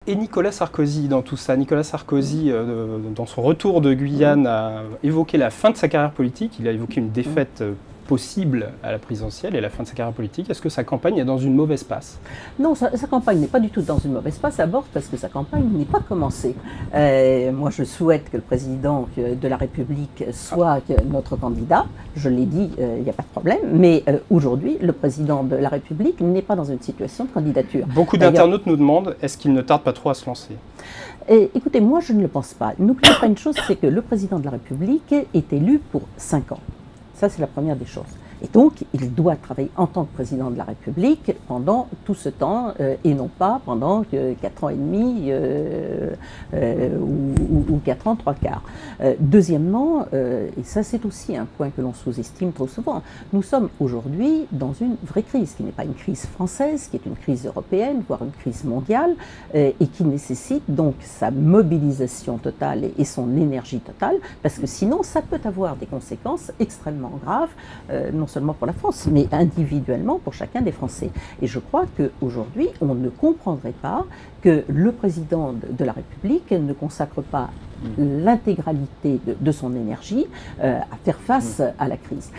Et Nicolas Sarkozy dans tout ça. Nicolas Sarkozy, dans son retour de Guyane, a évoqué la fin de sa carrière politique. Il a évoqué une défaite possible à la présidentielle et la fin de sa carrière politique. Est-ce que sa campagne est dans une mauvaise passe? Non, sa campagne n'est pas du tout dans une mauvaise passe, d'abord parce que sa campagne n'est pas commencée. Moi, je souhaite que le président de la République soit notre candidat. Je l'ai dit, il n'y a pas de problème. Mais aujourd'hui, le président de la République n'est pas dans une situation de candidature. Beaucoup d'internautes nous demandent, est-ce qu'il ne tarde pas trop à se lancer? Écoutez, moi, je ne le pense pas. N'oubliez pas une chose, c'est que le président de la République est élu pour 5 ans. Ça, c'est la première des choses. Et donc, il doit travailler en tant que président de la République pendant tout ce temps, et non pas pendant 4 ans et demi ou 4 ans, 3/4. Deuxièmement, et ça c'est aussi un point que l'on sous-estime trop souvent, nous sommes aujourd'hui dans une vraie crise, qui n'est pas une crise française, qui est une crise européenne, voire une crise mondiale, et qui nécessite donc sa mobilisation totale et son énergie totale, parce que sinon ça peut avoir des conséquences extrêmement graves, non seulement pour la France, mais individuellement pour chacun des Français. Et je crois qu'aujourd'hui, on ne comprendrait pas que le président de la République ne consacre pas l'intégralité de son énergie à faire face à la crise.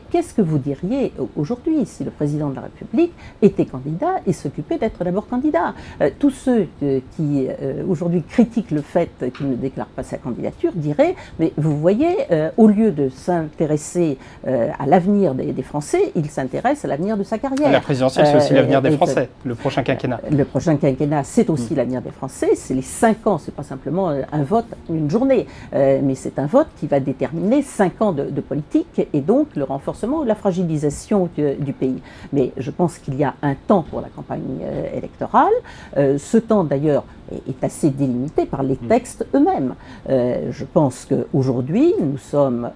Qu'est-ce que vous diriez aujourd'hui si le président de la République était candidat et s'occupait d'être d'abord candidat? Tous ceux qui aujourd'hui critiquent le fait qu'il ne déclare pas sa candidature diraient, mais vous voyez, au lieu de s'intéresser à l'avenir des Français, il s'intéresse à l'avenir de sa carrière. La présidentielle, c'est aussi l'avenir des Français, le prochain quinquennat. Le prochain quinquennat, c'est aussi l'avenir des Français, c'est les 5 ans, c'est pas simplement un vote, une journée, mais c'est un vote qui va déterminer 5 ans de politique et donc le renforcement ou la fragilisation du pays. Mais je pense qu'il y a un temps pour la campagne électorale. Ce temps d'ailleurs est assez délimité par les textes eux-mêmes. Je pense qu'aujourd'hui, nous sommes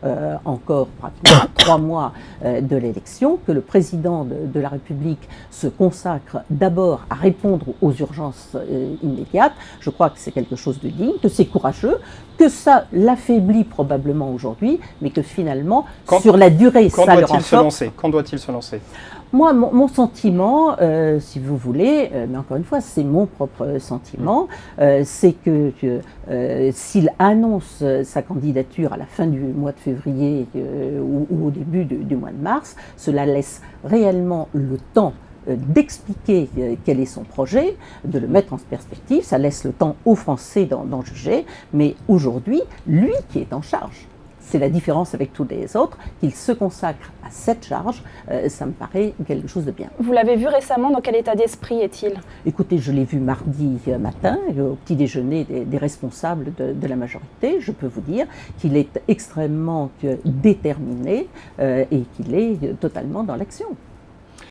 encore pratiquement à 3 mois de l'élection, que le président de la République se consacre d'abord à répondre aux urgences immédiates. Je crois que c'est quelque chose de digne, que c'est courageux, que ça l'affaiblit probablement aujourd'hui, mais que finalement, sur la durée, ça le renforce. Quand doit-il se lancer? Moi, mon sentiment, si vous voulez, mais encore une fois, c'est mon propre sentiment, c'est que s'il annonce sa candidature à la fin du mois de février ou au début du mois de mars, cela laisse réellement le temps d'expliquer quel est son projet, de le mettre en perspective, ça laisse le temps aux Français d'en juger, mais aujourd'hui, lui qui est en charge, c'est la différence avec tous les autres, qu'il se consacre à cette charge, ça me paraît quelque chose de bien. Vous l'avez vu récemment, dans quel état d'esprit est-il? Écoutez, je l'ai vu mardi matin, au petit déjeuner des responsables de la majorité. Je peux vous dire qu'il est extrêmement déterminé et qu'il est totalement dans l'action.